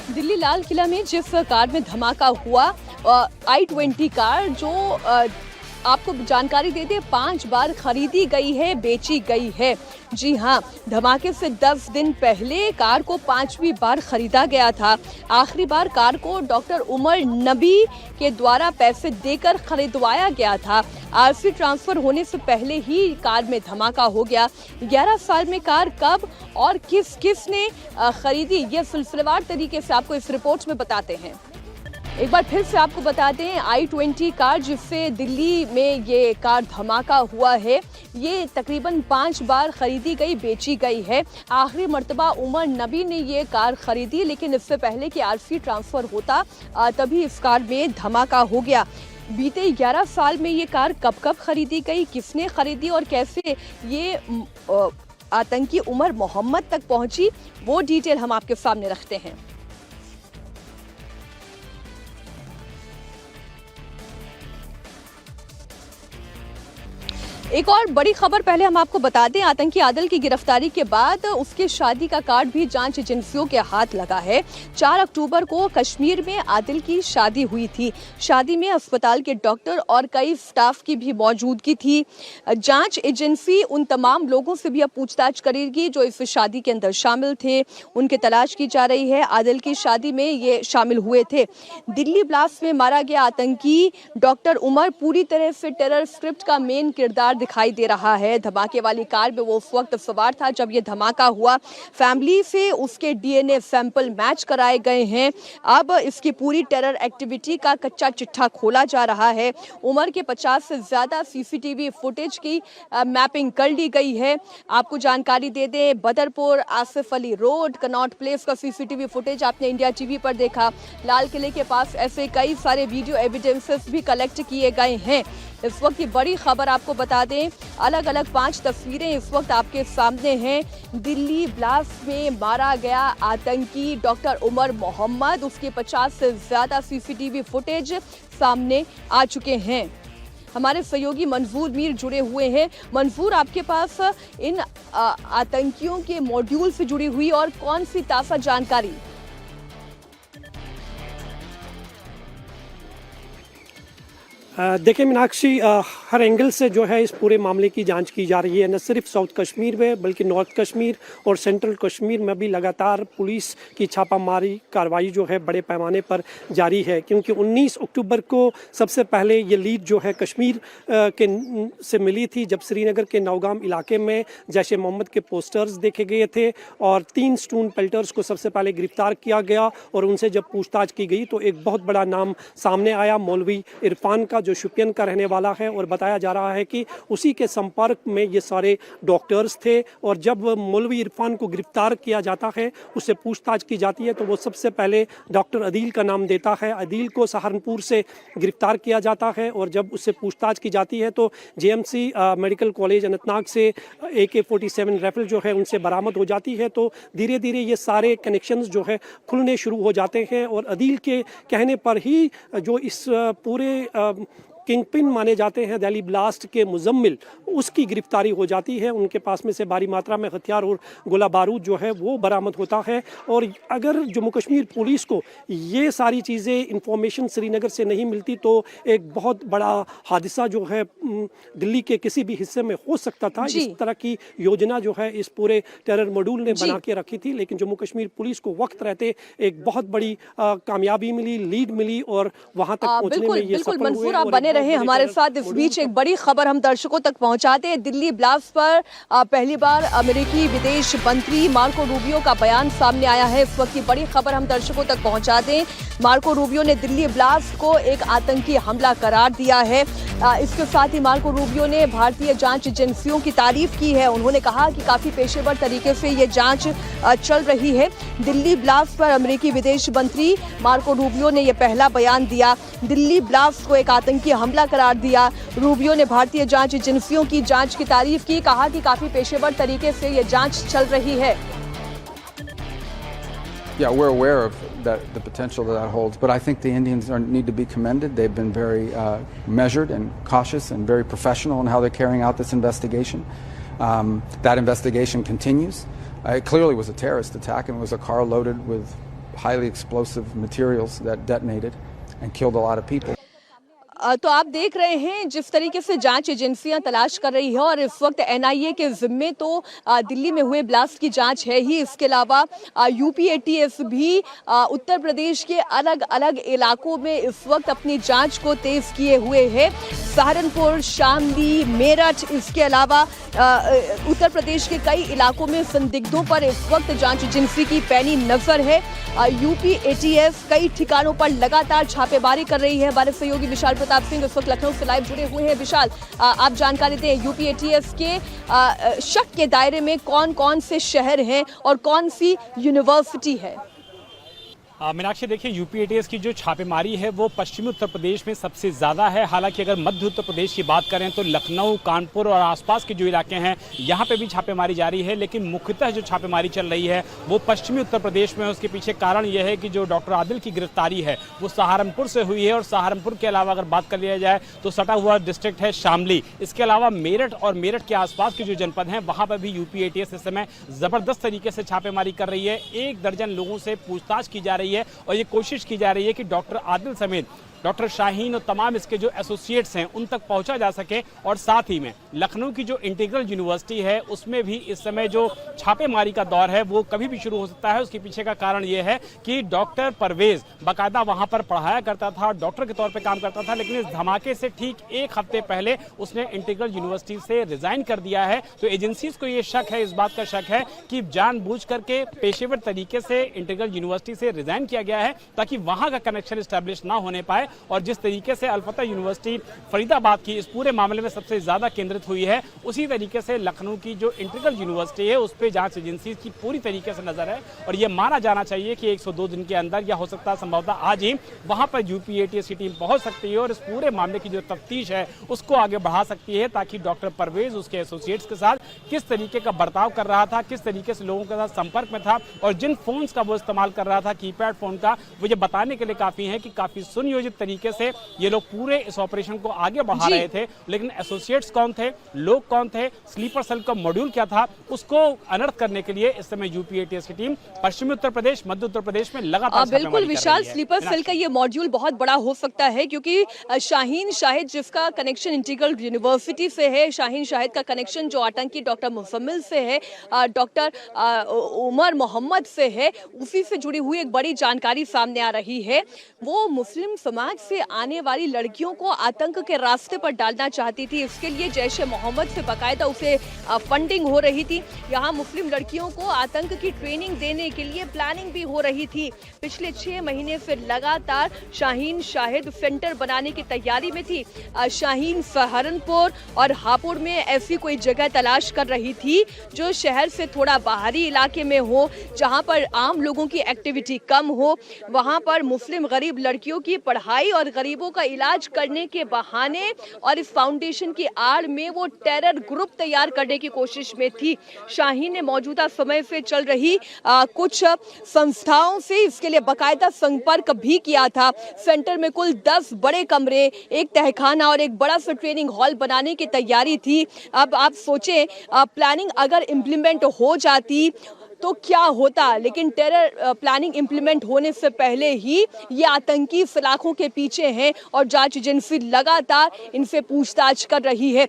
दिल्ली लाल किला में जिस कार में धमाका हुआ i20 कार जो आपको जानकारी दे दे 5 बार खरीदी गई है, बेची गई है। जी हाँ, धमाके से 10 दिन पहले कार को 5वीं बार खरीदा गया था। आखिरी बार कार को डॉक्टर उमर नबी के द्वारा पैसे देकर खरीदवाया गया था। आरसी ट्रांसफर होने से पहले ही कार में धमाका हो गया। 11 साल में कार कब और किसने खरीदी, ये सिलसिलेवार तरीके से आपको इस रिपोर्ट में बताते हैं। एक बार फिर से आपको बता दें, i20 कार जिससे दिल्ली में ये कार धमाका हुआ है, ये तकरीबन 5 बार खरीदी गई, बेची गई है। आखिरी मर्तबा उमर नबी ने ये कार खरीदी, लेकिन इससे पहले कि आरसी ट्रांसफर होता तभी इस कार में धमाका हो गया। बीते 11 साल में ये कार कब खरीदी गई, किसने खरीदी और कैसे ये आतंकी उमर मोहम्मद तक पहुंची, वो डिटेल हम आपके सामने रखते हैं। एक और बड़ी खबर पहले हम आपको बता दें, आतंकी आदिल की गिरफ्तारी के बाद उसके शादी का कार्ड भी जांच एजेंसियों के हाथ लगा है। 4 अक्टूबर को कश्मीर में आदिल की शादी हुई थी। शादी में अस्पताल के डॉक्टर और कई स्टाफ की भी मौजूदगी थी। जांच एजेंसी उन तमाम लोगों से भी अब पूछताछ करेगी जो इस शादी के अंदर शामिल थे, उनकी तलाश की जा रही है। आदिल की शादी में ये शामिल हुए थे। दिल्ली ब्लास्ट में मारा गया आतंकी डॉक्टर उमर पूरी तरह से टेरर स्क्रिप्ट का मेन किरदार दिखाई दे रहा है। धमाके वाली कार में वो उस वक्त सवार था जब ये धमाका हुआ। फैमिली से उसके डीएनए सैंपल मैच कराए गए हैं। अब इसकी पूरी टेरर एक्टिविटी का कच्चा चिट्ठा खोला जा रहा है। उमर के 50 से ज्यादा सीसीटीवी फुटेज की मैपिंग कर ली गई है। आपको जानकारी दे दें, Badarpur, Asif Ali road, Connaught place का सीसीटीवी फुटेज आपने इंडिया टीवी पर देखा। लाल किले के पास ऐसे कई सारे वीडियो एविडेंसेस भी कलेक्ट किए गए हैं। इस वक्त की बड़ी खबर आपको बता दें, अलग अलग 5 तस्वीरें इस वक्त आपके सामने हैं। दिल्ली ब्लास्ट में मारा गया आतंकी डॉक्टर उमर मोहम्मद, उसके 50 से ज्यादा सीसीटीवी फुटेज सामने आ चुके हैं। हमारे सहयोगी मंजूर मीर जुड़े हुए हैं। मंजूर, आपके पास इन आतंकियों के मॉड्यूल से जुड़ी हुई और कौन सी ताज़ा जानकारी? देखिए मीनाक्षी, हर एंगल से जो है इस पूरे मामले की जांच की जा रही है। न सिर्फ साउथ कश्मीर में बल्कि नॉर्थ कश्मीर और सेंट्रल कश्मीर में भी लगातार पुलिस की छापामारी कार्रवाई जो है बड़े पैमाने पर जारी है, क्योंकि 19 अक्टूबर को सबसे पहले ये लीड जो है कश्मीर के से मिली थी, जब श्रीनगर के नौगाम इलाके में जैश ए मोहम्मद के पोस्टर्स देखे गए थे और 3 स्टोन पेल्टर्स को सबसे पहले गिरफ्तार किया गया और उनसे जब पूछताछ की गई तो एक बहुत बड़ा नाम सामने आया, मौलवी इरफान का, जो शुपियन का रहने वाला है। और बताया जा रहा है कि उसी के संपर्क में ये सारे डॉक्टर्स थे। और जब मौलवी इरफान को गिरफ्तार किया जाता है, उससे पूछताछ की जाती है, तो वो सबसे पहले डॉक्टर अदील का नाम देता है। अदील को सहारनपुर से गिरफ्तार किया जाता है और जब उससे पूछताछ की जाती है तो जेएमसी मेडिकल कॉलेज अनंतनाग से AK-47 राइफल जो है उनसे बरामद हो जाती है। तो धीरे धीरे ये सारे कनेक्शंस जो है खुलने शुरू हो जाते हैं और अदील के कहने पर ही जो इस पूरे किंगपिन माने जाते हैं दिल्ली ब्लास्ट के मुजम्मिल, उसकी गिरफ्तारी हो जाती है। उनके पास में से भारी मात्रा में हथियार और गोला बारूद जो है वो बरामद होता है। और अगर जम्मू कश्मीर पुलिस को ये सारी चीज़ें इंफॉर्मेशन श्रीनगर से नहीं मिलती तो एक बहुत बड़ा हादसा जो है दिल्ली के किसी भी हिस्से में हो सकता था। इस तरह की योजना जो है इस पूरे टेरर मॉड्यूल ने बना के रखी थी, लेकिन जम्मू कश्मीर पुलिस को वक्त रहते एक बहुत बड़ी कामयाबी मिली, लीड मिली और वहाँ तक पहुँचने में ये सफल हुए। रहे हमारे साथ। इस बीच एक बड़ी खबर हम दर्शकों तक पहुंचाते हैं। दिल्ली ब्लास्ट पर पहली बार अमेरिकी विदेश मंत्री मार्को रूबियो का बयान सामने आया है। इस वक्त की बड़ी खबर हम दर्शकों तक पहुंचा दें। मार्को रूबियो ने दिल्ली ब्लास्ट को एक आतंकी हमला करार दिया है। इसके साथ ही मार्को रूबियो ने भारतीय जांच एजेंसियों की तारीफ की है। उन्होंने कहा कि काफी पेशेवर तरीके से ये जांच चल रही है। दिल्ली ब्लास्ट पर अमेरिकी विदेश मंत्री मार्को रूबियो ने यह पहला बयान दिया। दिल्ली ब्लास्ट को एक आतंकी हमला करार दिया। रूबियो ने भारतीय जांच एजेंसियों की जांच की तारीफ की, कहा कि काफी पेशेवर तरीके से ये जांच चल रही है। Yeah, we're aware of the potential that holds, but I think the Indians need to be commended. They've been very measured and cautious and very professional in how they're carrying out this investigation. That investigation continues. It clearly was a terrorist attack and it was a car loaded with highly explosive materials that detonated and killed a lot of people. तो आप देख रहे हैं जिस तरीके से जांच एजेंसियां तलाश कर रही है और इस वक्त एनआईए के जिम्मे तो दिल्ली में हुए ब्लास्ट की जांच है ही, इसके अलावा यूपी एटीएस भी उत्तर प्रदेश के अलग अलग इलाकों में इस वक्त अपनी जांच को तेज किए हुए है। सहारनपुर, शामली, मेरठ, इसके अलावा उत्तर प्रदेश के कई इलाकों में संदिग्धों पर इस वक्त जांच एजेंसी की पैनी नजर है। यूपी एटीएस कई ठिकानों पर लगातार छापेमारी कर रही है। हमारे सहयोगी विशाल प्रताप सिंह इस वक्त लखनऊ से लाइव जुड़े हुए हैं। विशाल, आप जानकारी दें, यूपी एटीएस के शक के दायरे में कौन कौन से शहर हैं और कौन सी यूनिवर्सिटी है? मीनाक्षी, देखिए, यूपी एटीएस की जो छापेमारी है वो पश्चिमी उत्तर प्रदेश में सबसे ज़्यादा है। हालांकि अगर मध्य उत्तर प्रदेश की बात करें तो लखनऊ, कानपुर और आसपास के जो इलाके हैं यहाँ पे भी छापेमारी जारी है, लेकिन मुख्यतः जो छापेमारी चल रही है वो पश्चिमी उत्तर प्रदेश में है। उसके पीछे कारण यह है कि जो डॉक्टर आदिल की गिरफ्तारी है वो सहारनपुर से हुई है और सहारनपुर के अलावा अगर बात कर लिया जाए तो सटा हुआ डिस्ट्रिक्ट है शामली। इसके अलावा मेरठ और मेरठ के आसपास के जो जनपद हैं वहाँ पर भी यूपी एटीएस इस समय ज़बरदस्त तरीके से छापेमारी कर रही है। 1 दर्जन लोगों से पूछताछ की जा रही है और ये कोशिश की जा रही है कि डॉक्टर आदिल समेत डॉक्टर शाहीन और तमाम इसके जो एसोसिएट्स हैं उन तक पहुंचा जा सके। और साथ ही में लखनऊ की जो इंटीग्रल यूनिवर्सिटी है उसमें भी इस समय जो छापेमारी का दौर है वो कभी भी शुरू हो सकता है। उसके पीछे का कारण ये है कि डॉक्टर परवेज बाकायदा वहां पर पढ़ाया करता था, डॉक्टर के तौर पे काम करता था, लेकिन इस धमाके से ठीक 1 हफ्ते पहले उसने इंटीग्रल यूनिवर्सिटी से रिजाइन कर दिया है। तो एजेंसीज को ये शक है, इस बात का शक है कि जानबूझ करके पेशेवर तरीके से इंटीग्रल यूनिवर्सिटी से रिजाइन किया गया है ताकि वहां का कनेक्शन स्टैब्लिश ना होने पाए। और जिस तरीके से अलफता यूनिवर्सिटी फरीदाबाद की इस पूरे मामले में सबसे ज्यादा केंद्रित हुई है, उसी तरीके से लखनऊ की जो इंटीग्रल यूनिवर्सिटी है उस पर जांच एजेंसी की पूरी तरीके से नजर है। और यह माना जाना चाहिए कि 102 दिन के अंदर या हो सकता है संभवतः आज ही वहां पर यूपी एटीएस की टीम पहुंच सकती है और इस पूरे मामले की जो तफ्तीश है उसको आगे बढ़ा सकती है ताकि डॉक्टर परवेज उसके एसोसिएट्स के साथ किस तरीके का बर्ताव कर रहा था, किस तरीके से लोगों के साथ संपर्क में था और जिन फोन्स का वो इस्तेमाल कर रहा था, कीपैड फोन का, वो ये बताने के लिए काफी है कि काफी सुनियोजित तरीके से ये लोग पूरे इस ऑपरेशन को आगे बढ़ा रहे थे। लेकिन एसोसिएट्स कौन थे, लोग कौन थे, स्लीपर सेल का मॉड्यूल क्या था, उसको अनर्थ करने के लिए इस समय यूपी एटीएस की टीम पश्चिमी उत्तर प्रदेश, मध्य उत्तर प्रदेश में लगातार बिल्कुल विशाल, स्लीपर सेल का ये मॉड्यूल बहुत बड़ा हो सकता है क्योंकि शाहीन शाहिद जिसका कनेक्शन इंटीग्रल यूनिवर्सिटी से है, शाहीन शाहिद का कनेक्शन जो आतंकी डॉक्टर मुजम्मिल से है, डॉक्टर उमर मोहम्मद से है, उसी से जुड़ी हुई एक बड़ी जानकारी सामने आ रही है। वो मुस्लिम समाज से आने वाली लड़कियों को आतंक के रास्ते पर डालना चाहती थी। इसके लिए जैश ए मोहम्मद से बाकायदा उसे फंडिंग हो रही थी। यहाँ मुस्लिम लड़कियों को आतंक की ट्रेनिंग देने के लिए प्लानिंग भी हो रही थी। पिछले 6 महीने से लगातार शाहीन शाहिद सेंटर बनाने की तैयारी में थी। शाहीन सहारनपुर और हापुड़ में ऐसी कोई जगह तलाश कर रही थी जो शहर से थोड़ा बाहरी इलाके में हो, जहाँ पर आम लोगों की एक्टिविटी कम हो, वहाँ पर मुस्लिम गरीब लड़कियों की पढ़ाई और गरीबों का इलाज करने के बहाने और इस फाउंडेशन की आड़ में वो टेरर ग्रुप तैयार करने की कोशिश में थी। शाहीन ने मौजूदा समय से चल रही कुछ संस्थाओं से इसके लिए बाकायदा संपर्क भी किया था। सेंटर में कुल 10 बड़े कमरे, एक तहखाना और एक बड़ा सा ट्रेनिंग हॉल बनाने की तैयारी थी। अब आप सोचें, प्लानिंग अगर इम्प्लीमेंट हो जाती तो क्या होता, लेकिन टेरर प्लानिंग इंप्लीमेंट होने से पहले ही ये आतंकी सलाखों के पीछे हैं और जांच एजेंसी लगातार इनसे पूछताछ कर रही है।